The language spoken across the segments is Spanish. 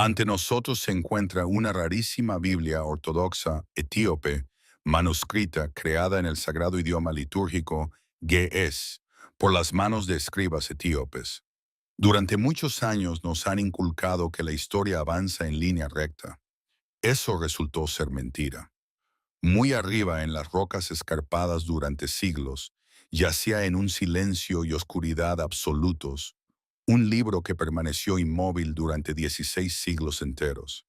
Ante nosotros se encuentra una rarísima Biblia ortodoxa etíope, manuscrita, creada en el sagrado idioma litúrgico ge'ez, por las manos de escribas etíopes. Durante muchos años nos han inculcado que la historia avanza en línea recta. Eso resultó ser mentira. Muy arriba en las rocas escarpadas durante siglos, yacía en un silencio y oscuridad absolutos, un libro que permaneció inmóvil durante 16 siglos enteros.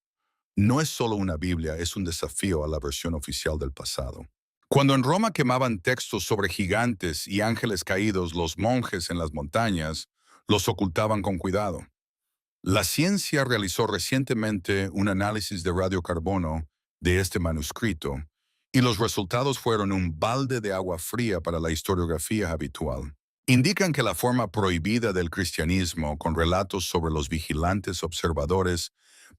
No es solo una Biblia, es un desafío a la versión oficial del pasado. Cuando en Roma quemaban textos sobre gigantes y ángeles caídos, los monjes en las montañas los ocultaban con cuidado. La ciencia realizó recientemente un análisis de radiocarbono de este manuscrito y los resultados fueron un balde de agua fría para la historiografía habitual. Indican que la forma prohibida del cristianismo, con relatos sobre los vigilantes observadores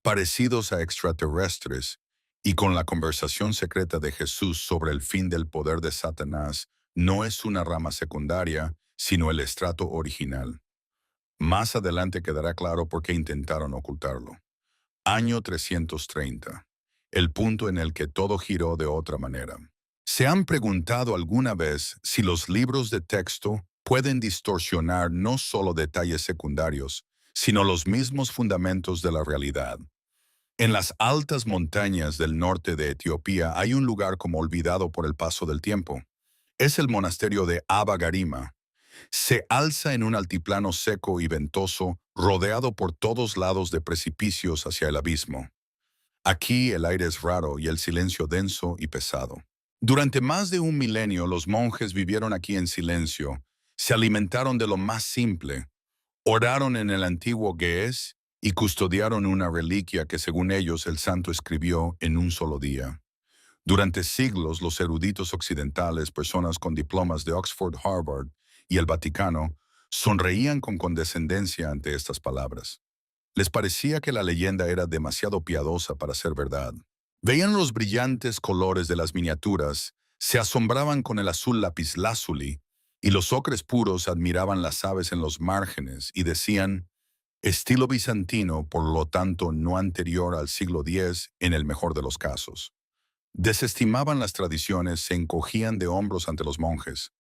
parecidos a extraterrestres y con la conversación secreta de Jesús sobre el fin del poder de Satanás, no es una rama secundaria, sino el estrato original. Más adelante quedará claro por qué intentaron ocultarlo. Año 330. El punto en el que todo giró de otra manera. ¿Se han preguntado alguna vez si los libros de texto pueden distorsionar no solo detalles secundarios, sino los mismos fundamentos de la realidad? En las altas montañas del norte de Etiopía hay un lugar como olvidado por el paso del tiempo. Es el monasterio de Abba Garima. Se alza en un altiplano seco y ventoso, rodeado por todos lados de precipicios hacia el abismo. Aquí el aire es raro y el silencio denso y pesado. Durante más de un milenio los monjes vivieron aquí en silencio, se alimentaron de lo más simple, oraron en el antiguo ge'ez y custodiaron una reliquia que según ellos el santo escribió en un solo día. Durante siglos los eruditos occidentales, personas con diplomas de Oxford, Harvard y el Vaticano, sonreían con condescendencia ante estas palabras. Les parecía que la leyenda era demasiado piadosa para ser verdad. Veían los brillantes colores de las miniaturas, se asombraban con el azul lapislázuli, y los ocres puros admiraban las aves en los márgenes y decían, estilo bizantino, por lo tanto no anterior al siglo X en el mejor de los casos. Desestimaban las tradiciones, se encogían de hombros ante los monjes.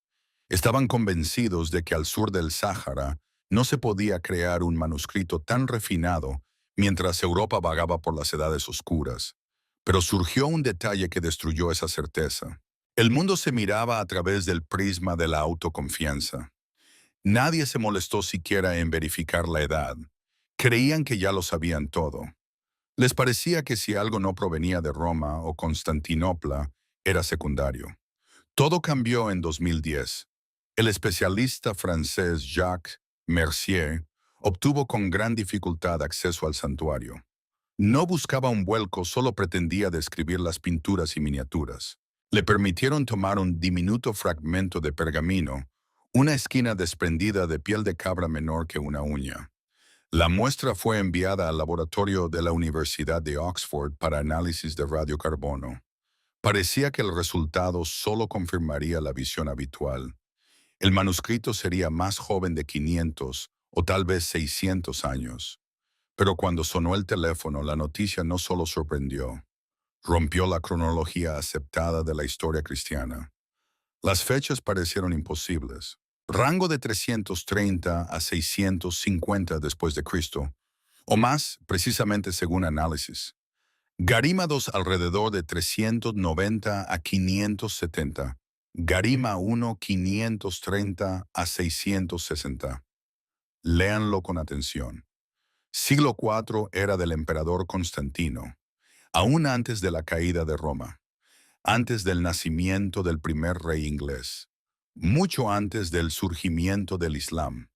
Estaban convencidos de que al sur del Sáhara no se podía crear un manuscrito tan refinado mientras Europa vagaba por las edades oscuras. Pero surgió un detalle que destruyó esa certeza. El mundo se miraba a través del prisma de la autoconfianza. Nadie se molestó siquiera en verificar la edad. Creían que ya lo sabían todo. Les parecía que si algo no provenía de Roma o Constantinopla, era secundario. Todo cambió en 2010. El especialista francés Jacques Mercier obtuvo con gran dificultad acceso al santuario. No buscaba un vuelco, solo pretendía describir las pinturas y miniaturas. Le permitieron tomar un diminuto fragmento de pergamino, una esquina desprendida de piel de cabra menor que una uña. La muestra fue enviada al laboratorio de la Universidad de Oxford para análisis de radiocarbono. Parecía que el resultado solo confirmaría la visión habitual. El manuscrito sería más joven de 500 o tal vez 600 años. Pero cuando sonó el teléfono, la noticia no solo sorprendió, rompió la cronología aceptada de la historia cristiana. Las fechas parecieron imposibles. Rango de 330 a 650 después de Cristo, o más, precisamente según análisis. Garímados alrededor de 390 a 570. Garima 1 530 a 660. Léanlo con atención. Siglo IV era del emperador Constantino, aún antes de la caída de Roma, antes del nacimiento del primer rey inglés, mucho antes del surgimiento del Islam,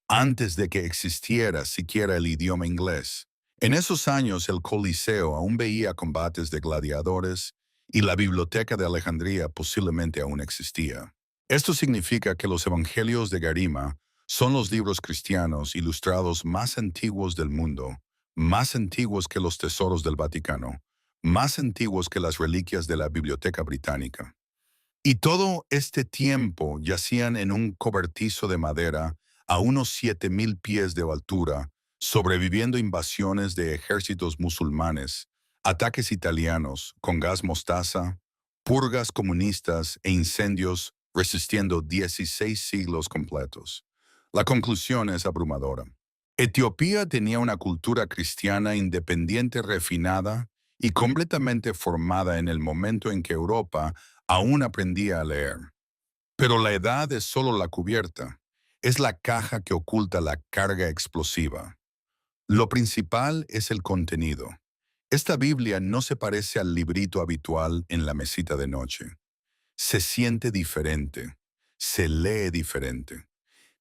antes de que existiera siquiera el idioma inglés. En esos años el Coliseo aún veía combates de gladiadores y la Biblioteca de Alejandría posiblemente aún existía. Esto significa que los Evangelios de Garima son los libros cristianos ilustrados más antiguos del mundo, más antiguos que los tesoros del Vaticano, más antiguos que las reliquias de la Biblioteca Británica. Y todo este tiempo yacían en un cobertizo de madera a unos 7,000 pies de altura, sobreviviendo invasiones de ejércitos musulmanes, ataques italianos con gas mostaza, purgas comunistas e incendios resistiendo 16 siglos completos. La conclusión es abrumadora. Etiopía tenía una cultura cristiana independiente, refinada y completamente formada en el momento en que Europa aún aprendía a leer. Pero la edad es solo la cubierta, es la caja que oculta la carga explosiva. Lo principal es el contenido. Esta Biblia no se parece al librito habitual en la mesita de noche. Se siente diferente, se lee diferente.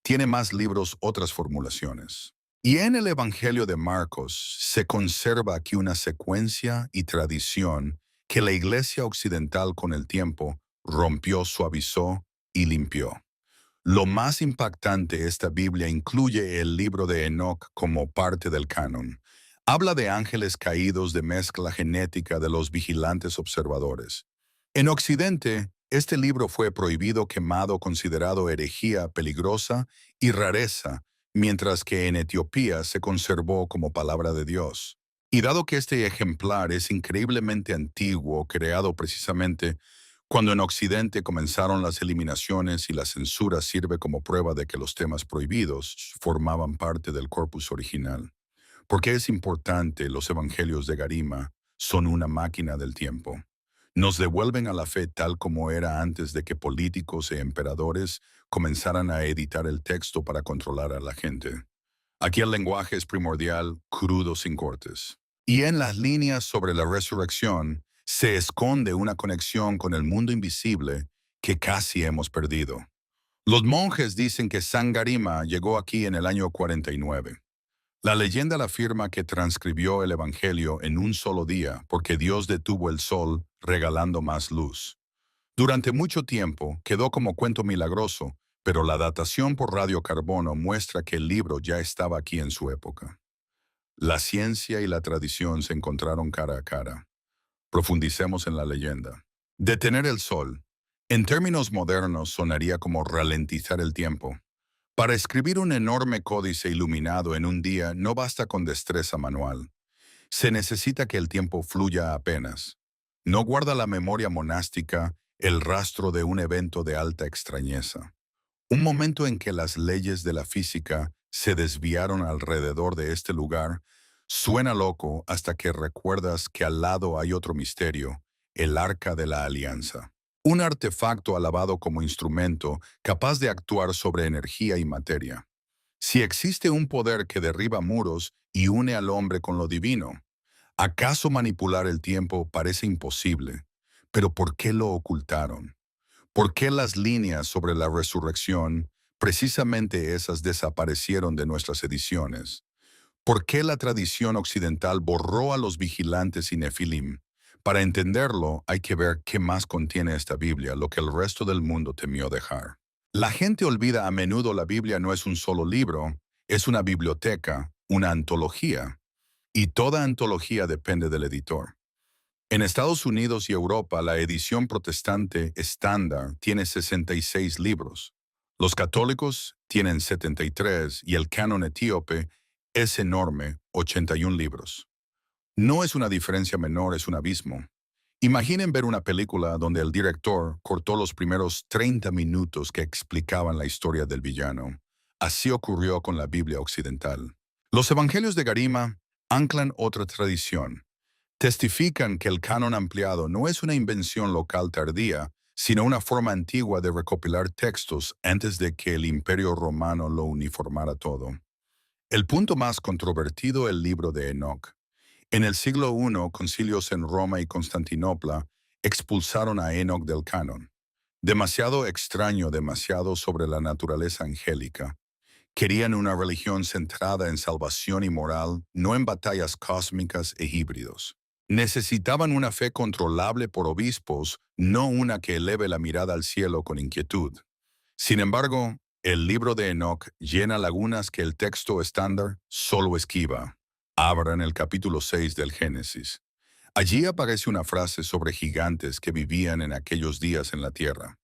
Tiene más libros, otras formulaciones. Y en el Evangelio de Marcos se conserva aquí una secuencia y tradición que la Iglesia occidental con el tiempo rompió, suavizó y limpió. Lo más impactante, esta Biblia incluye el libro de Enoc como parte del canon. Habla de ángeles caídos de mezcla genética de los vigilantes observadores. En Occidente, este libro fue prohibido, quemado, considerado herejía peligrosa y rareza, mientras que en Etiopía se conservó como palabra de Dios. Y dado que este ejemplar es increíblemente antiguo, creado precisamente cuando en Occidente comenzaron las eliminaciones y la censura, sirve como prueba de que los temas prohibidos formaban parte del corpus original. ¿Por qué es importante? Los evangelios de Garima son una máquina del tiempo. Nos devuelven a la fe tal como era antes de que políticos e emperadores comenzaran a editar el texto para controlar a la gente. Aquí el lenguaje es primordial, crudo, sin cortes. Y en las líneas sobre la resurrección se esconde una conexión con el mundo invisible que casi hemos perdido. Los monjes dicen que San Garima llegó aquí en el año 49. La leyenda la afirma que transcribió el Evangelio en un solo día porque Dios detuvo el sol regalando más luz. Durante mucho tiempo quedó como cuento milagroso, pero la datación por radiocarbono muestra que el libro ya estaba aquí en su época. La ciencia y la tradición se encontraron cara a cara. Profundicemos en la leyenda. Detener el sol. En términos modernos sonaría como ralentizar el tiempo. Para escribir un enorme códice iluminado en un día no basta con destreza manual. Se necesita que el tiempo fluya apenas. No guarda la memoria monástica el rastro de un evento de alta extrañeza. Un momento en que las leyes de la física se desviaron alrededor de este lugar suena loco hasta que recuerdas que al lado hay otro misterio, el Arca de la Alianza. Un artefacto alabado como instrumento capaz de actuar sobre energía y materia. Si existe un poder que derriba muros y une al hombre con lo divino, ¿acaso manipular el tiempo parece imposible? Pero ¿por qué lo ocultaron? ¿Por qué las líneas sobre la resurrección, precisamente esas, desaparecieron de nuestras ediciones? ¿Por qué la tradición occidental borró a los vigilantes y Nefilim? Para entenderlo, hay que ver qué más contiene esta Biblia, lo que el resto del mundo temió dejar. La gente olvida a menudo la Biblia no es un solo libro, es una biblioteca, una antología, y toda antología depende del editor. En Estados Unidos y Europa, la edición protestante estándar tiene 66 libros. Los católicos tienen 73 y el canon etíope es enorme, 81 libros. No es una diferencia menor, es un abismo. Imaginen ver una película donde el director cortó los primeros 30 minutos que explicaban la historia del villano. Así ocurrió con la Biblia occidental. Los evangelios de Garima anclan otra tradición. Testifican que el canon ampliado no es una invención local tardía, sino una forma antigua de recopilar textos antes de que el Imperio Romano lo uniformara todo. El punto más controvertido, el libro de Enoc. En el siglo I, concilios en Roma y Constantinopla expulsaron a Enoc del canon. Demasiado extraño, demasiado sobre la naturaleza angélica. Querían una religión centrada en salvación y moral, no en batallas cósmicas e híbridos. Necesitaban una fe controlable por obispos, no una que eleve la mirada al cielo con inquietud. Sin embargo, el libro de Enoc llena lagunas que el texto estándar solo esquiva. Abra en el capítulo 6 del Génesis. Allí aparece una frase sobre gigantes que vivían en aquellos días en la tierra.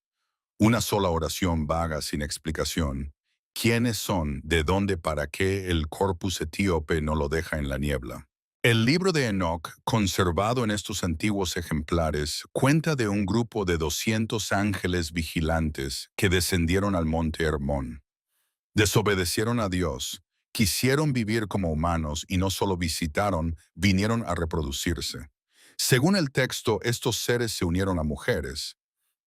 Una sola oración vaga sin explicación, ¿Quiénes son? ¿De dónde? ¿Para qué? El corpus etíope no lo deja en la niebla. El libro de Enoc, conservado en estos antiguos ejemplares, cuenta de un grupo de 200 ángeles vigilantes que descendieron al monte Hermón. Desobedecieron a Dios, quisieron vivir como humanos y no solo visitaron, vinieron a reproducirse. Según el texto, estos seres se unieron a mujeres.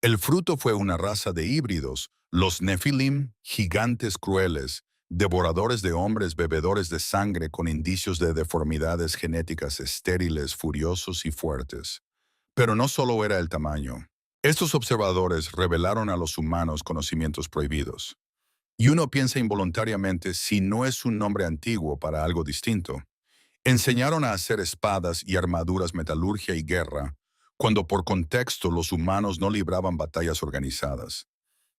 El fruto fue una raza de híbridos, los Nefilim, gigantes crueles, devoradores de hombres, bebedores de sangre con indicios de deformidades genéticas estériles, furiosos y fuertes. Pero no solo era el tamaño. Estos observadores revelaron a los humanos conocimientos prohibidos. Y uno piensa involuntariamente si no es un nombre antiguo para algo distinto. Enseñaron a hacer espadas y armaduras, metalurgia y guerra, cuando por contexto los humanos no libraban batallas organizadas.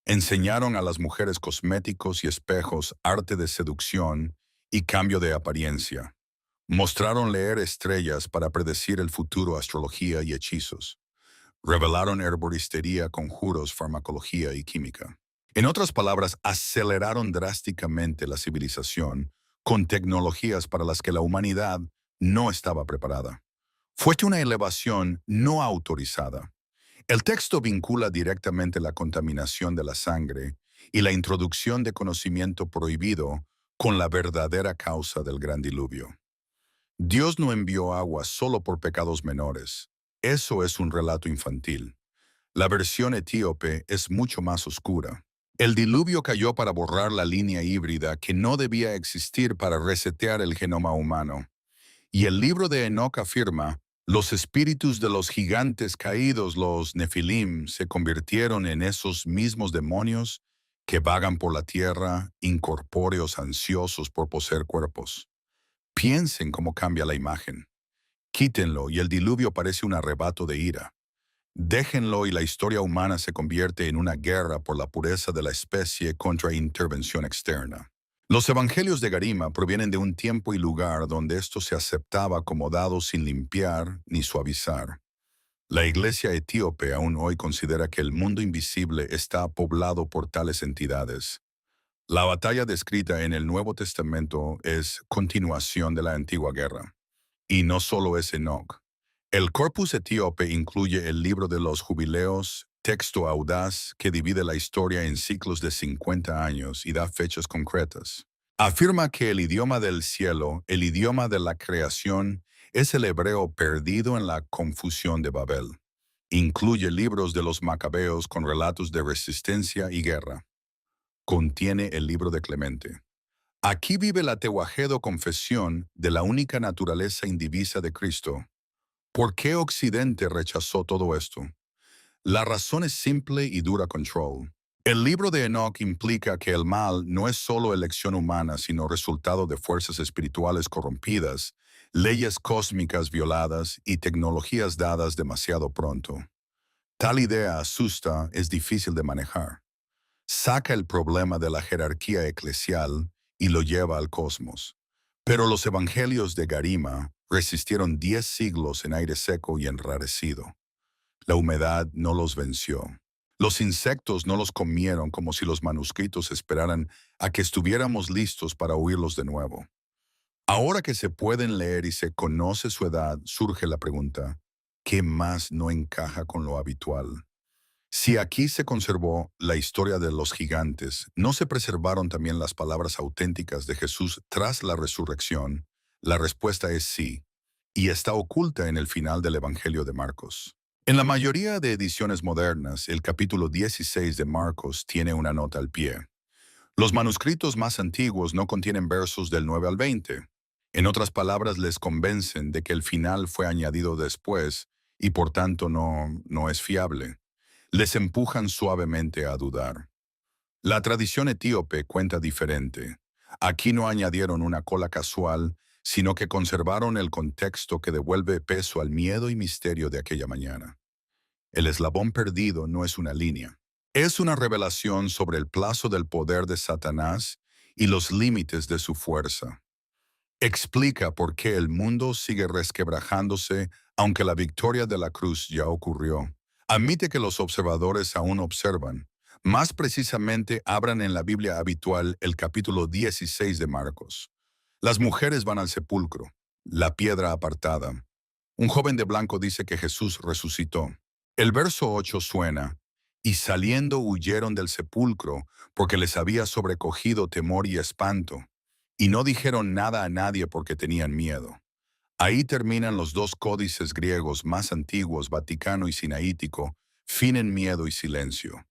Enseñaron a las mujeres cosméticos y espejos, arte de seducción y cambio de apariencia. Mostraron leer estrellas para predecir el futuro, astrología y hechizos. Revelaron herboristería, conjuros, farmacología y química. En otras palabras, aceleraron drásticamente la civilización con tecnologías para las que la humanidad no estaba preparada. Fue una elevación no autorizada. El texto vincula directamente la contaminación de la sangre y la introducción de conocimiento prohibido con la verdadera causa del gran diluvio. Dios no envió agua solo por pecados menores. Eso es un relato infantil. La versión etíope es mucho más oscura. El diluvio cayó para borrar la línea híbrida que no debía existir para resetear el genoma humano. Y el libro de Enoc afirma, los espíritus de los gigantes caídos, los Nefilim, se convirtieron en esos mismos demonios que vagan por la tierra, incorpóreos ansiosos por poseer cuerpos. Piensen cómo cambia la imagen. Quítenlo y el diluvio parece un arrebato de ira. Déjenlo y la historia humana se convierte en una guerra por la pureza de la especie contra intervención externa. Los evangelios de Garima provienen de un tiempo y lugar donde esto se aceptaba como dado sin limpiar ni suavizar. La iglesia etíope aún hoy considera que el mundo invisible está poblado por tales entidades. La batalla descrita en el Nuevo Testamento es continuación de la antigua guerra. Y no solo es Enoc. El corpus etíope incluye el libro de los jubileos, texto audaz que divide la historia en ciclos de 50 años y da fechas concretas. Afirma que el idioma del cielo, el idioma de la creación, es el hebreo perdido en la confusión de Babel. Incluye libros de los macabeos con relatos de resistencia y guerra. Contiene el libro de Clemente. Aquí vive la Tehuajedo confesión de la única naturaleza indivisa de Cristo. ¿Por qué Occidente rechazó todo esto? La razón es simple y dura control. El libro de Enoc implica que el mal no es solo elección humana, sino resultado de fuerzas espirituales corrompidas, leyes cósmicas violadas y tecnologías dadas demasiado pronto. Tal idea asusta, es difícil de manejar. Saca el problema de la jerarquía eclesial y lo lleva al cosmos. Pero los evangelios de Garima resistieron 10 siglos en aire seco y enrarecido. La humedad no los venció. Los insectos no los comieron como si los manuscritos esperaran a que estuviéramos listos para oírlos de nuevo. Ahora que se pueden leer y se conoce su edad, surge la pregunta, ¿qué más no encaja con lo habitual? Si aquí se conservó la historia de los gigantes, ¿no se preservaron también las palabras auténticas de Jesús tras la resurrección? La respuesta es sí, y está oculta en el final del Evangelio de Marcos. En la mayoría de ediciones modernas, el capítulo 16 de Marcos tiene una nota al pie. Los manuscritos más antiguos no contienen versos del 9 al 20. En otras palabras, les convencen de que el final fue añadido después y por tanto no es fiable. Les empujan suavemente a dudar. La tradición etíope cuenta diferente. Aquí no añadieron una cola casual, sino que conservaron el contexto que devuelve peso al miedo y misterio de aquella mañana. El eslabón perdido no es una línea. Es una revelación sobre el plazo del poder de Satanás y los límites de su fuerza. Explica por qué el mundo sigue resquebrajándose aunque la victoria de la cruz ya ocurrió. Admite que los observadores aún observan, Más precisamente, abran en la Biblia habitual el capítulo 16 de Marcos. Las mujeres van al sepulcro, la piedra apartada. Un joven de blanco dice que Jesús resucitó. El verso 8 suena, y saliendo huyeron del sepulcro, porque les había sobrecogido temor y espanto, y no dijeron nada a nadie porque tenían miedo. Ahí terminan los dos códices griegos más antiguos, Vaticano y Sinaítico, fin en miedo y silencio.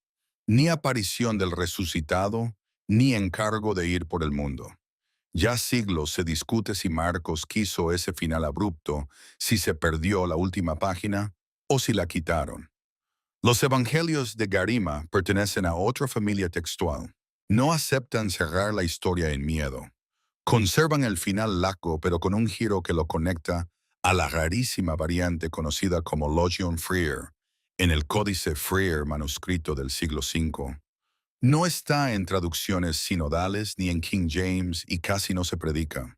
Ni aparición del resucitado, ni encargo de ir por el mundo. Ya siglos se discute si Marcos quiso ese final abrupto, si se perdió la última página o si la quitaron. Los evangelios de Garima pertenecen a otra familia textual. No aceptan cerrar la historia en miedo. Conservan el final laco, pero con un giro que lo conecta a la rarísima variante conocida como Logion Freer, en el Códice Freer manuscrito del siglo V. No está en traducciones sinodales ni en King James y casi no se predica.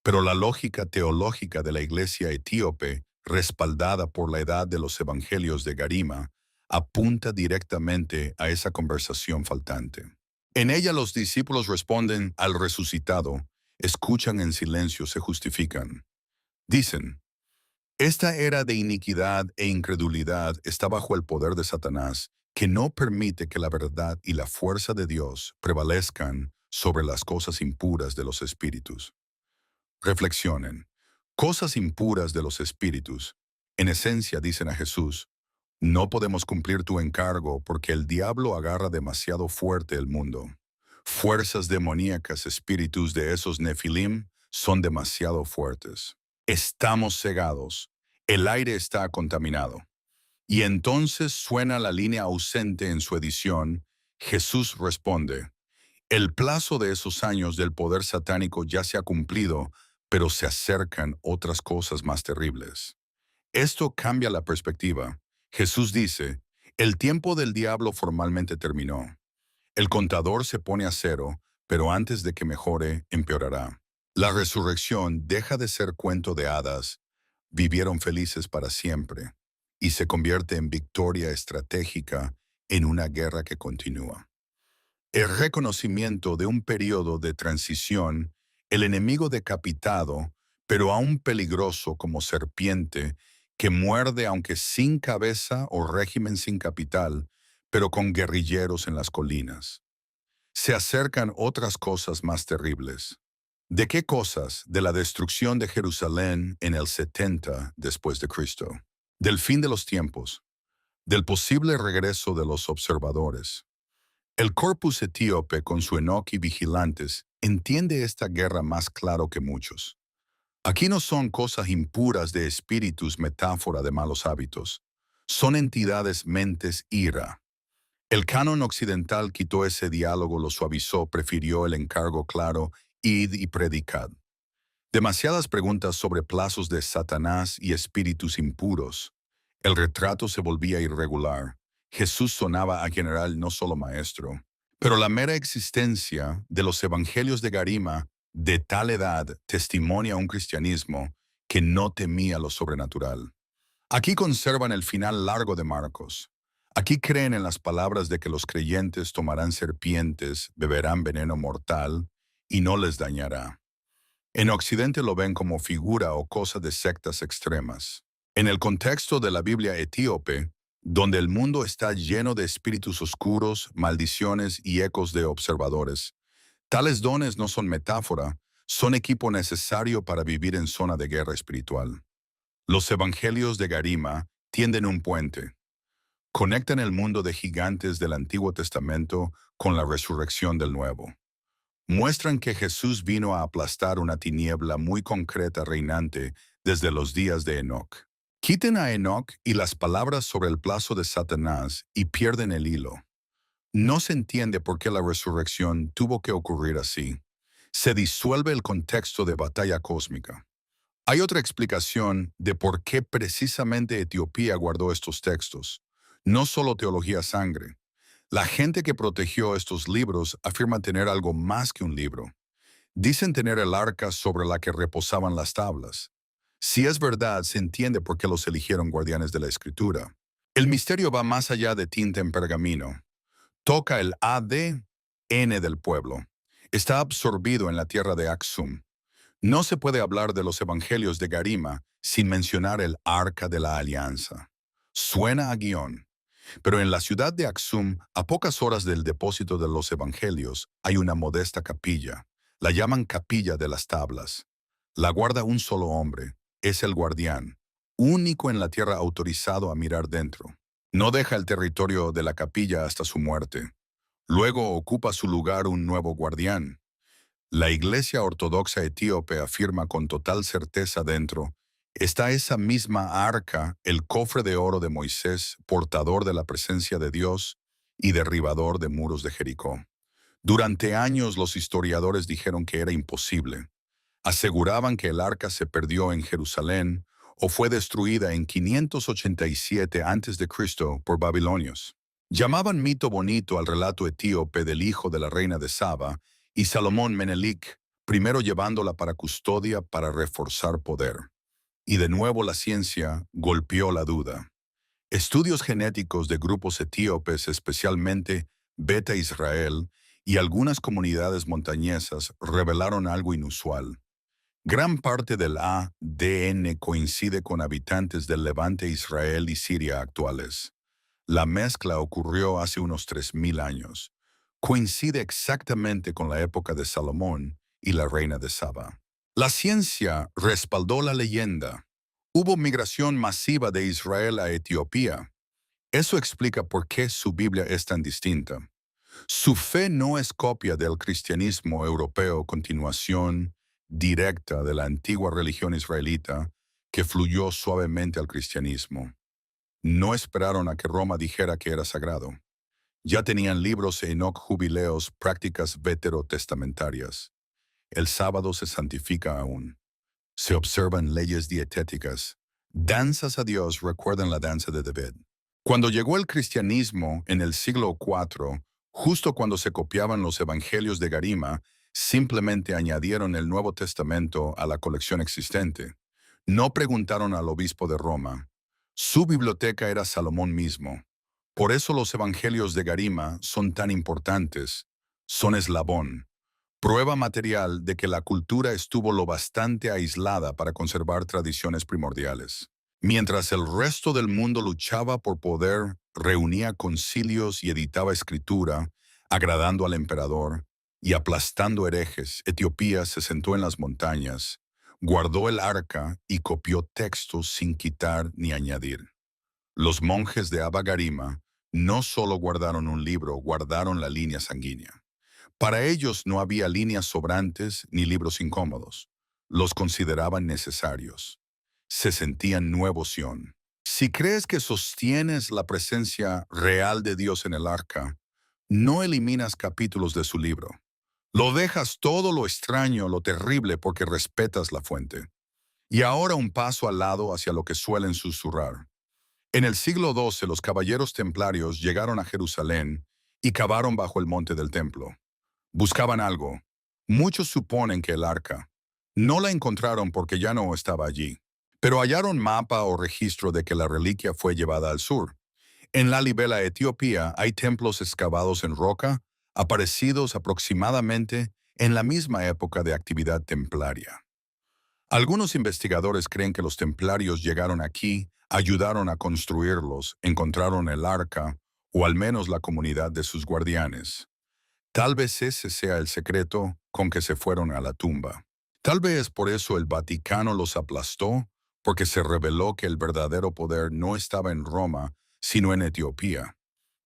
Pero la lógica teológica de la iglesia etíope, respaldada por la edad de los evangelios de Garima, apunta directamente a esa conversación faltante. En ella los discípulos responden al resucitado, escuchan en silencio, se justifican. Dicen, esta era de iniquidad e incredulidad está bajo el poder de Satanás, que no permite que la verdad y la fuerza de Dios prevalezcan sobre las cosas impuras de los espíritus. Reflexionen. Cosas impuras de los espíritus. En esencia dicen a Jesús, no podemos cumplir tu encargo porque el diablo agarra demasiado fuerte el mundo. Fuerzas demoníacas, espíritus de esos nefilim, son demasiado fuertes. Estamos cegados. El aire está contaminado. Y entonces suena la línea ausente en su edición. Jesús responde, el plazo de esos años del poder satánico ya se ha cumplido, pero se acercan otras cosas más terribles. Esto cambia la perspectiva. Jesús dice, el tiempo del diablo formalmente terminó. El contador se pone a cero, pero antes de que mejore, empeorará. La resurrección deja de ser cuento de hadas, vivieron felices para siempre, y se convierte en victoria estratégica en una guerra que continúa. El reconocimiento de un periodo de transición, el enemigo decapitado, pero aún peligroso como serpiente, que muerde aunque sin cabeza o régimen sin capital, pero con guerrilleros en las colinas. Se acercan otras cosas más terribles. ¿De qué cosas? De la destrucción de Jerusalén en el 70 después de Cristo. Del fin de los tiempos. Del posible regreso de los observadores. El corpus etíope con su Enoch y vigilantes entiende esta guerra más claro que muchos. Aquí no son cosas impuras de espíritus metáfora de malos hábitos. Son entidades mentes ira. El canon occidental quitó ese diálogo, lo suavizó, prefirió el encargo claro, id y predicad. Demasiadas preguntas sobre plazos de Satanás y espíritus impuros. El retrato se volvía irregular. Jesús sonaba a general, no solo maestro. Pero la mera existencia de los evangelios de Garima de tal edad testimonia un cristianismo que no temía lo sobrenatural. Aquí conservan el final largo de Marcos. Aquí creen en las palabras de que los creyentes tomarán serpientes, beberán veneno mortal y no les dañará. En Occidente lo ven como figura o cosa de sectas extremas. En el contexto de la Biblia etíope, donde el mundo está lleno de espíritus oscuros, maldiciones y ecos de observadores, tales dones no son metáfora, son equipo necesario para vivir en zona de guerra espiritual. Los evangelios de Garima tienden un puente. Conectan el mundo de gigantes del Antiguo Testamento con la resurrección del Nuevo. Muestran que Jesús vino a aplastar una tiniebla muy concreta reinante desde los días de Enoch. Quiten a Enoch y las palabras sobre el plazo de Satanás y pierden el hilo. No se entiende por qué la resurrección tuvo que ocurrir así. Se disuelve el contexto de batalla cósmica. Hay otra explicación de por qué precisamente Etiopía guardó estos textos. No solo teología sangre. La gente que protegió estos libros afirma tener algo más que un libro. Dicen tener el arca sobre la que reposaban las tablas. Si es verdad, se entiende por qué los eligieron guardianes de la Escritura. El misterio va más allá de tinta en pergamino. Toca el ADN del pueblo. Está absorbido en la tierra de Aksum. No se puede hablar de los evangelios de Garima sin mencionar el Arca de la Alianza. Suena a guión. Pero en la ciudad de Aksum, a pocas horas del depósito de los evangelios, hay una modesta capilla. La llaman Capilla de las Tablas. La guarda un solo hombre. Es el guardián, único en la tierra autorizado a mirar dentro. No deja el territorio de la capilla hasta su muerte. Luego ocupa su lugar un nuevo guardián. La Iglesia Ortodoxa Etíope afirma con total certeza dentro, está esa misma arca, el cofre de oro de Moisés, portador de la presencia de Dios y derribador de muros de Jericó. Durante años los historiadores dijeron que era imposible. Aseguraban que el arca se perdió en Jerusalén o fue destruida en 587 a.C. por babilonios. Llamaban mito bonito al relato etíope del hijo de la reina de Saba y Salomón Menelik, primero llevándola para custodia para reforzar poder. Y de nuevo la ciencia golpeó la duda. Estudios genéticos de grupos etíopes, especialmente Beta Israel, y algunas comunidades montañesas revelaron algo inusual. Gran parte del ADN coincide con habitantes del Levante, Israel y Siria actuales. La mezcla ocurrió hace unos 3000 años. Coincide exactamente con la época de Salomón y la reina de Saba. La ciencia respaldó la leyenda. Hubo migración masiva de Israel a Etiopía. Eso explica por qué su Biblia es tan distinta. Su fe no es copia del cristianismo europeo, continuación directa de la antigua religión israelita que fluyó suavemente al cristianismo. No esperaron a que Roma dijera que era sagrado. Ya tenían libros Enoc, jubileos, prácticas veterotestamentarias. El sábado se santifica aún. Se observan leyes dietéticas. Danzas a Dios recuerdan la danza de David. Cuando llegó el cristianismo en el siglo IV, justo cuando se copiaban los evangelios de Garima, simplemente añadieron el Nuevo Testamento a la colección existente. No preguntaron al obispo de Roma. Su biblioteca era Salomón mismo. Por eso los evangelios de Garima son tan importantes. Son eslabón, prueba material de que la cultura estuvo lo bastante aislada para conservar tradiciones primordiales. Mientras el resto del mundo luchaba por poder, reunía concilios y editaba escritura, agradando al emperador y aplastando herejes, Etiopía se sentó en las montañas, guardó el arca y copió textos sin quitar ni añadir. Los monjes de Abba Garima no solo guardaron un libro, guardaron la línea sanguínea. Para ellos no había líneas sobrantes ni libros incómodos. Los consideraban necesarios. Se sentían nuevo Sión. Si crees que sostienes la presencia real de Dios en el arca, no eliminas capítulos de su libro. Lo dejas todo lo extraño, lo terrible, porque respetas la fuente. Y ahora un paso al lado hacia lo que suelen susurrar. En el siglo XII los caballeros templarios llegaron a Jerusalén y cavaron bajo el monte del templo. Buscaban algo. Muchos suponen que el arca. No la encontraron porque ya no estaba allí, pero hallaron mapa o registro de que la reliquia fue llevada al sur. En Lalibela, Etiopía, hay templos excavados en roca, aparecidos aproximadamente en la misma época de actividad templaria. Algunos investigadores creen que los templarios llegaron aquí, ayudaron a construirlos, encontraron el arca, o al menos la comunidad de sus guardianes. Tal vez ese sea el secreto con que se fueron a la tumba. Tal vez por eso el Vaticano los aplastó, porque se reveló que el verdadero poder no estaba en Roma, sino en Etiopía.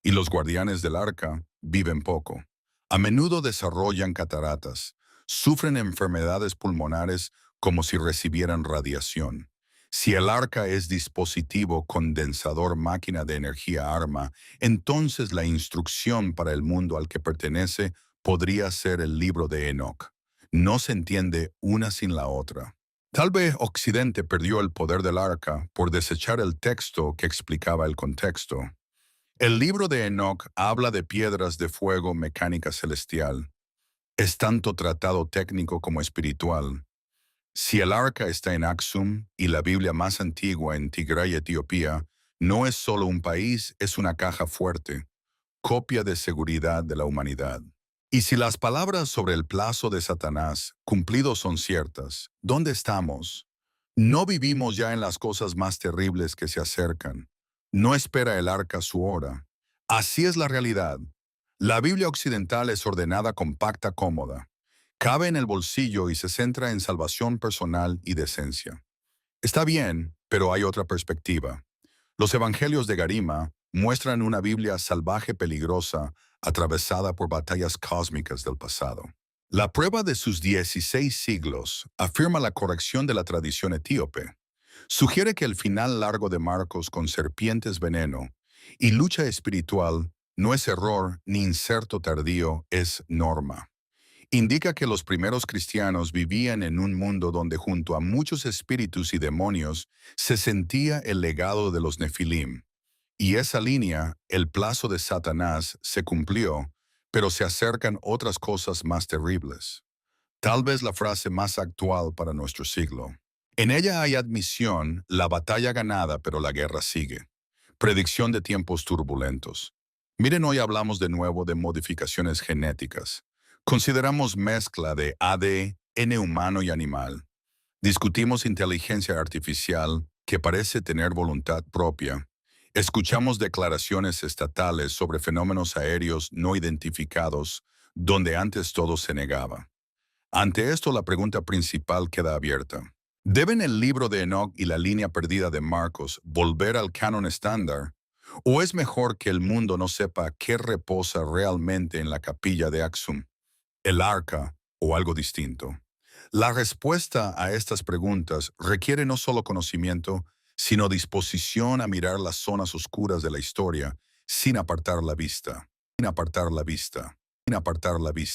Y los guardianes del arca viven poco. A menudo desarrollan cataratas, sufren enfermedades pulmonares como si recibieran radiación. Si el arca es dispositivo condensador máquina de energía arma, entonces la instrucción para el mundo al que pertenece podría ser el libro de Enoc. No se entiende una sin la otra. Tal vez Occidente perdió el poder del arca por desechar el texto que explicaba el contexto. El libro de Enoc habla de piedras de fuego mecánica celestial. Es tanto tratado técnico como espiritual. Si el arca está en Aksum y la Biblia más antigua en Tigray, Etiopía, no es solo un país, es una caja fuerte. copia de seguridad de la humanidad. Y si las palabras sobre el plazo de Satanás cumplido son ciertas, ¿dónde estamos? No vivimos ya en las cosas más terribles que se acercan. No espera el arca su hora. Así es la realidad. La Biblia occidental es ordenada, compacta, cómoda. Cabe en el bolsillo y se centra en salvación personal y decencia. Está bien, pero hay otra perspectiva. Los evangelios de Garima muestran una Biblia salvaje, peligrosa, atravesada por batallas cósmicas del pasado. La prueba de sus 16 siglos afirma la corrección de la tradición etíope. Sugiere que el final largo de Marcos con serpientes veneno y lucha espiritual no es error ni inserto tardío, es norma. Indica que los primeros cristianos vivían en un mundo donde junto a muchos espíritus y demonios se sentía el legado de los Nefilim. Y esa línea, el plazo de Satanás, se cumplió, pero se acercan otras cosas más terribles. Tal vez la frase más actual para nuestro siglo. En ella hay admisión, la batalla ganada, pero la guerra sigue. Predicción de tiempos turbulentos. Miren, hoy hablamos de nuevo de modificaciones genéticas. Consideramos mezcla de ADN humano y animal. Discutimos inteligencia artificial que parece tener voluntad propia. Escuchamos declaraciones estatales sobre fenómenos aéreos no identificados, donde antes todo se negaba. Ante esto, la pregunta principal queda abierta. ¿Deben el libro de Enoch y la línea perdida de Marcos volver al canon estándar? ¿O es mejor que el mundo no sepa qué reposa realmente en la capilla de Axum, el arca o algo distinto? La respuesta a estas preguntas requiere no solo conocimiento, sino disposición a mirar las zonas oscuras de la historia sin apartar la vista, sin apartar la vista, sin apartar la vista.